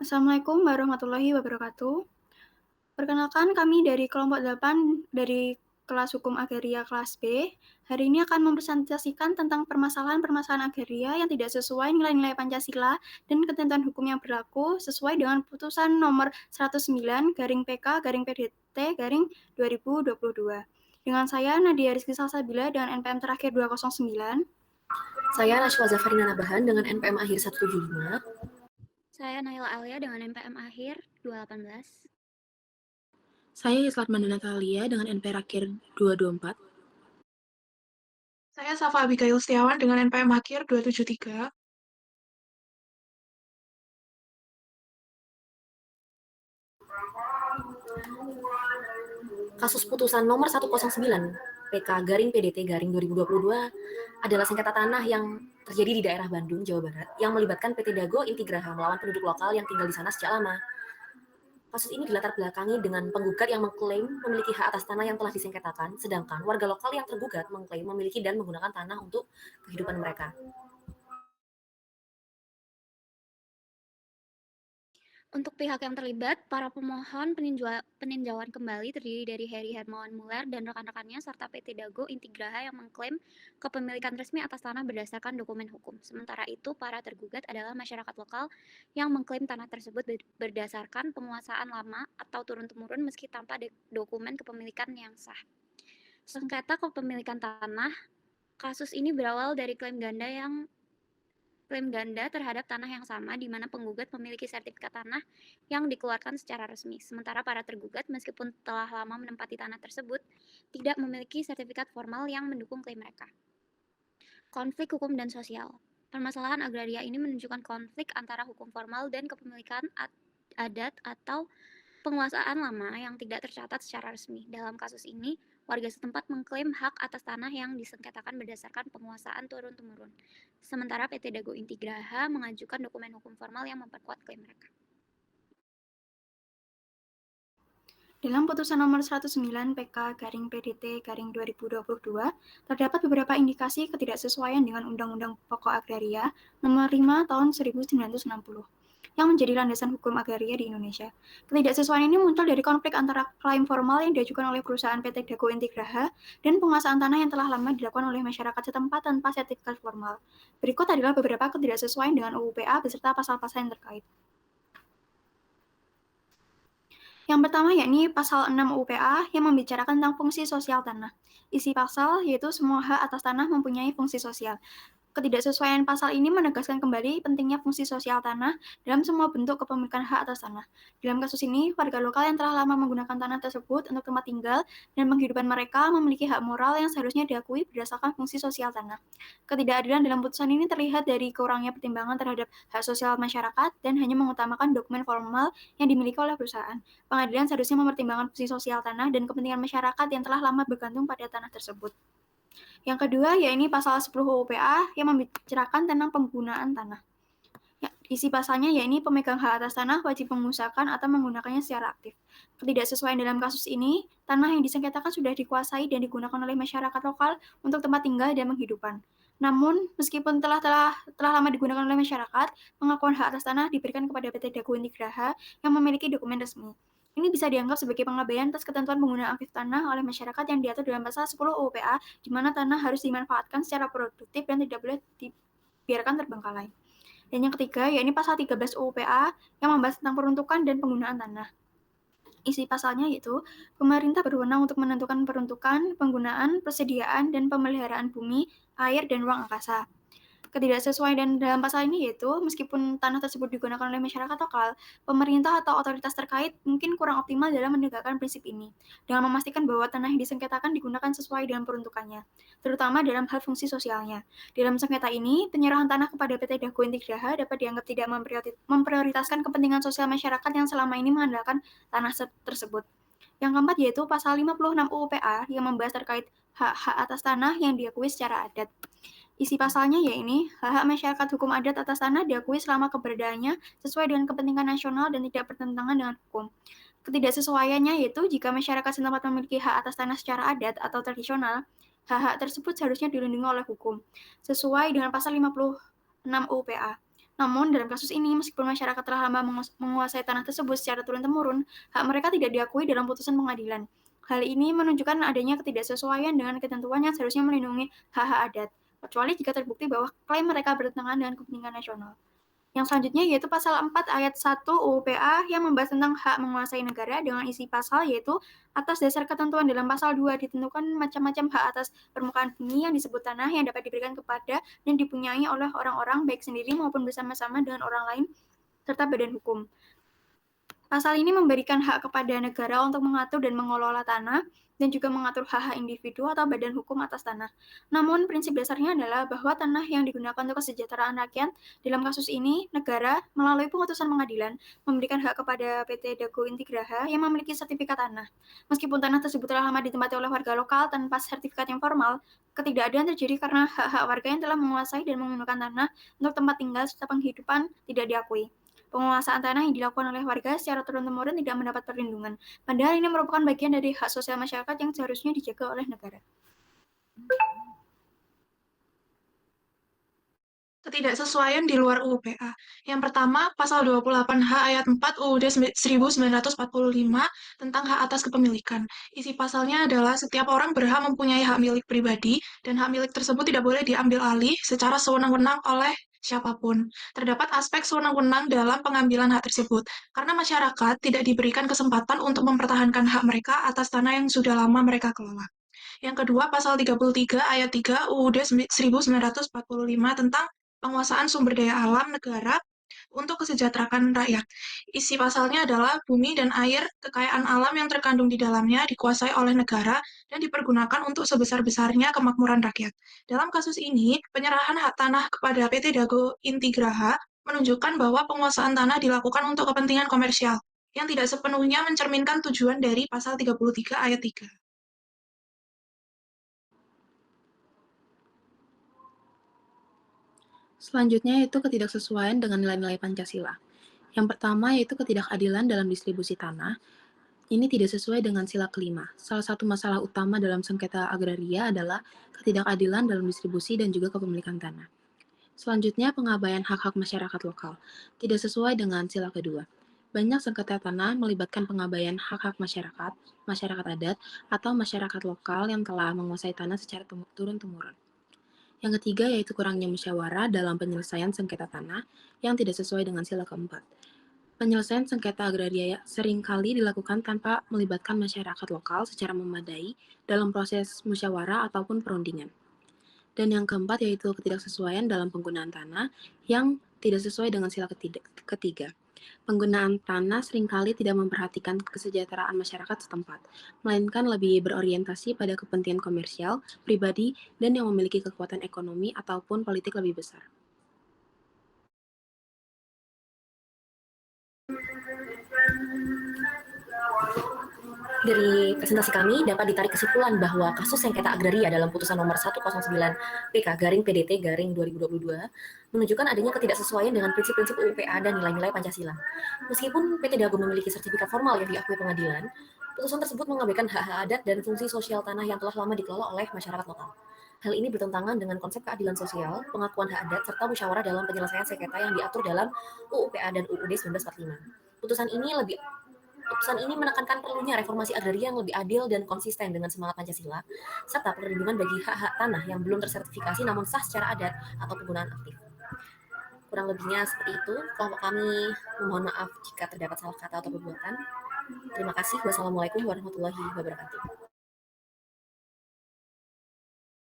Assalamualaikum warahmatullahi wabarakatuh. Perkenalkan kami dari kelompok 8 dari kelas Hukum Agraria kelas B. Hari ini akan mempresentasikan tentang permasalahan-permasalahan agraria yang tidak sesuai nilai-nilai Pancasila dan ketentuan hukum yang berlaku sesuai dengan putusan nomor 109 garing PK garing PDT garing 2022. Dengan saya Nadia Rizky Salsabila dengan NPM terakhir 209. Saya Rashwa Zafarina Nabahan dengan NPM akhir 175. Saya Naila Alia dengan NPM akhir 218. Saya Islatmanda Natalia dengan NPM akhir 224. Saya Safa Abigail Setiawan dengan NPM akhir 273. Kasus putusan nomor 109 PK garing PDT garing 2022 adalah sengketa tanah yang terjadi di daerah Bandung, Jawa Barat yang melibatkan PT Dago Intigraha melawan penduduk lokal yang tinggal di sana sejak lama. Kasus ini dilatar belakangi dengan penggugat yang mengklaim memiliki hak atas tanah yang telah disengketakan, sedangkan warga lokal yang tergugat mengklaim memiliki dan menggunakan tanah untuk kehidupan mereka. Untuk pihak yang terlibat, para pemohon peninjauan kembali terdiri dari Heri Hermawan Muller dan rekan-rekannya serta PT Dago Intigraha yang mengklaim kepemilikan resmi atas tanah berdasarkan dokumen hukum. Sementara itu, para tergugat adalah masyarakat lokal yang mengklaim tanah tersebut berdasarkan penguasaan lama atau turun-temurun meski tanpa dokumen kepemilikan yang sah. Sengketa kepemilikan tanah, kasus ini berawal dari klaim ganda terhadap tanah yang sama di mana penggugat memiliki sertifikat tanah yang dikeluarkan secara resmi, sementara para tergugat meskipun telah lama menempati tanah tersebut tidak memiliki sertifikat formal yang mendukung klaim mereka. Konflik hukum dan sosial. Permasalahan agraria ini menunjukkan konflik antara hukum formal dan kepemilikan adat atau penguasaan lama yang tidak tercatat secara resmi. Dalam kasus ini, warga setempat mengklaim hak atas tanah yang disengketakan berdasarkan penguasaan turun-temurun. Sementara PT Dago Intigraha mengajukan dokumen hukum formal yang memperkuat klaim mereka. Dalam putusan nomor 109 PK garing PDT garing 2022, terdapat beberapa indikasi ketidaksesuaian dengan Undang-Undang Pokok Agraria nomor 5 tahun 1960 yang menjadi landasan hukum agraria di Indonesia. Ketidaksesuaian ini muncul dari konflik antara klaim formal yang diajukan oleh perusahaan PT Dago Intigraha dan penguasaan tanah yang telah lama dilakukan oleh masyarakat setempat tanpa sertifikat formal. Berikut adalah beberapa ketidaksesuaian dengan UU PA beserta pasal-pasal yang terkait. Yang pertama yakni pasal 6 UU PA yang membicarakan tentang fungsi sosial tanah. Isi pasal yaitu semua hak atas tanah mempunyai fungsi sosial. Ketidaksesuaian pasal ini menegaskan kembali pentingnya fungsi sosial tanah dalam semua bentuk kepemilikan hak atas tanah. Dalam kasus ini, warga lokal yang telah lama menggunakan tanah tersebut untuk tempat tinggal dan penghidupan mereka memiliki hak moral yang seharusnya diakui berdasarkan fungsi sosial tanah. Ketidakadilan dalam putusan ini terlihat dari kurangnya pertimbangan terhadap hak sosial masyarakat dan hanya mengutamakan dokumen formal yang dimiliki oleh perusahaan. Pengadilan seharusnya mempertimbangkan fungsi sosial tanah dan kepentingan masyarakat yang telah lama bergantung pada tanah tersebut. Yang kedua, yaitu pasal 10 UU PA yang membicarakan tentang penggunaan tanah. Isi pasalnya yaitu pemegang hak atas tanah wajib mengusahakan atau menggunakannya secara aktif. Ketidaksesuaian dalam kasus ini, tanah yang disengketakan sudah dikuasai dan digunakan oleh masyarakat lokal untuk tempat tinggal dan penghidupan. Namun, meskipun telah lama digunakan oleh masyarakat, pengakuan hak atas tanah diberikan kepada PT Dago Intigraha yang memiliki dokumen resmi. Ini bisa dianggap sebagai pengabaian atas ketentuan penggunaan aktif tanah oleh masyarakat yang diatur dalam pasal 10 UU PA, di mana tanah harus dimanfaatkan secara produktif dan tidak boleh dibiarkan terbengkalai. Dan yang ketiga, yaitu pasal 13 UU PA yang membahas tentang peruntukan dan penggunaan tanah. Isi pasalnya yaitu, pemerintah berwenang untuk menentukan peruntukan, penggunaan, persediaan, dan pemeliharaan bumi, air, dan ruang angkasa. Ketidaksesuaian dalam pasal ini yaitu, meskipun tanah tersebut digunakan oleh masyarakat lokal, pemerintah atau otoritas terkait mungkin kurang optimal dalam menegakkan prinsip ini, dengan memastikan bahwa tanah yang disengketakan digunakan sesuai dengan peruntukannya, terutama dalam hal fungsi sosialnya. Dalam sengketa ini, penyerahan tanah kepada PT Dago Intigraha dapat dianggap tidak memprioritaskan kepentingan sosial masyarakat yang selama ini mengandalkan tanah tersebut. Yang keempat yaitu pasal 56 UU PA yang membahas terkait hak-hak atas tanah yang diakui secara adat. Isi pasalnya yaitu, hak-hak masyarakat hukum adat atas tanah diakui selama keberadaannya sesuai dengan kepentingan nasional dan tidak bertentangan dengan hukum. Ketidaksesuaiannya yaitu jika masyarakat setempat memiliki hak atas tanah secara adat atau tradisional, hak-hak tersebut seharusnya dilindungi oleh hukum, sesuai dengan pasal 56 UU PA. Namun, dalam kasus ini, meskipun masyarakat telah lama menguasai tanah tersebut secara turun-temurun, hak mereka tidak diakui dalam putusan pengadilan. Hal ini menunjukkan adanya ketidaksesuaian dengan ketentuan yang seharusnya melindungi hak-hak adat, kecuali jika terbukti bahwa klaim mereka bertentangan dengan kepentingan nasional. Yang selanjutnya yaitu pasal 4 ayat 1 UU PA yang membahas tentang hak menguasai negara dengan isi pasal yaitu atas dasar ketentuan dalam pasal 2 ditentukan macam-macam hak atas permukaan bumi yang disebut tanah yang dapat diberikan kepada dan dipunyai oleh orang-orang baik sendiri maupun bersama-sama dengan orang lain serta badan hukum. Pasal ini memberikan hak kepada negara untuk mengatur dan mengelola tanah dan juga mengatur hak-hak individu atau badan hukum atas tanah. Namun, prinsip dasarnya adalah bahwa tanah yang digunakan untuk kesejahteraan rakyat, dalam kasus ini, negara melalui pengutusan pengadilan memberikan hak kepada PT Dago Intigraha yang memiliki sertifikat tanah. Meskipun tanah tersebut telah lama ditempati oleh warga lokal tanpa sertifikat yang formal, ketidakadilan terjadi karena hak-hak warga yang telah menguasai dan menggunakan tanah untuk tempat tinggal serta penghidupan tidak diakui. Penguasaan tanah yang dilakukan oleh warga secara turun-temurun tidak mendapat perlindungan, padahal ini merupakan bagian dari hak sosial masyarakat yang seharusnya dijaga oleh negara. Ketidaksesuaian di luar UU PA. Yang pertama, pasal 28H ayat 4 UUD 1945 tentang hak atas kepemilikan. Isi pasalnya adalah setiap orang berhak mempunyai hak milik pribadi dan hak milik tersebut tidak boleh diambil alih secara sewenang-wenang oleh siapapun. Terdapat aspek sewenang-wenang dalam pengambilan hak tersebut, karena masyarakat tidak diberikan kesempatan untuk mempertahankan hak mereka atas tanah yang sudah lama mereka kelola. Yang kedua, pasal 33 ayat 3 UUD 1945 tentang penguasaan sumber daya alam negara untuk kesejahteraan rakyat. Isi pasalnya adalah bumi dan air, kekayaan alam yang terkandung di dalamnya dikuasai oleh negara dan dipergunakan untuk sebesar-besarnya kemakmuran rakyat. Dalam kasus ini, penyerahan hak tanah kepada PT Dago Intigraha menunjukkan bahwa penguasaan tanah dilakukan untuk kepentingan komersial, yang tidak sepenuhnya mencerminkan tujuan dari pasal 33 ayat 3. Selanjutnya yaitu ketidaksesuaian dengan nilai-nilai Pancasila. Yang pertama yaitu ketidakadilan dalam distribusi tanah. Ini tidak sesuai dengan sila kelima. Salah satu masalah utama dalam sengketa agraria adalah ketidakadilan dalam distribusi dan juga kepemilikan tanah. Selanjutnya, pengabaian hak-hak masyarakat lokal. Tidak sesuai dengan sila kedua. Banyak sengketa tanah melibatkan pengabaian hak-hak masyarakat, masyarakat adat, atau masyarakat lokal yang telah menguasai tanah secara turun-temurun. Yang ketiga yaitu kurangnya musyawarah dalam penyelesaian sengketa tanah yang tidak sesuai dengan sila keempat. Penyelesaian sengketa agraria seringkali dilakukan tanpa melibatkan masyarakat lokal secara memadai dalam proses musyawarah ataupun perundingan. Dan yang keempat yaitu ketidaksesuaian dalam penggunaan tanah yang tidak sesuai dengan sila ketiga. Penggunaan tanah seringkali tidak memperhatikan kesejahteraan masyarakat setempat, melainkan lebih berorientasi pada kepentingan komersial, pribadi, dan yang memiliki kekuatan ekonomi ataupun politik lebih besar. Dari presentasi kami dapat ditarik kesimpulan bahwa kasus sengketa agraria dalam putusan nomor 109 PK garing PDT garing 2022 menunjukkan adanya ketidaksesuaian dengan prinsip-prinsip UU PA dan nilai-nilai Pancasila. Meskipun PT Dago memiliki sertifikat formal yang diakui pengadilan, putusan tersebut mengabaikan hak-hak adat dan fungsi sosial tanah yang telah lama dikelola oleh masyarakat lokal. Hal ini bertentangan dengan konsep keadilan sosial, pengakuan hak adat, serta musyawarah dalam penyelesaian sengketa yang diatur dalam UU PA dan UUD 1945. Putusan ini menekankan perlunya reformasi agraria yang lebih adil dan konsisten dengan semangat Pancasila, serta perlindungan bagi hak-hak tanah yang belum tersertifikasi namun sah secara adat atau penggunaan aktif. Kurang lebihnya seperti itu. Kelompok kami memohon maaf jika terdapat salah kata atau perbuatan. Terima kasih. Wassalamualaikum warahmatullahi wabarakatuh.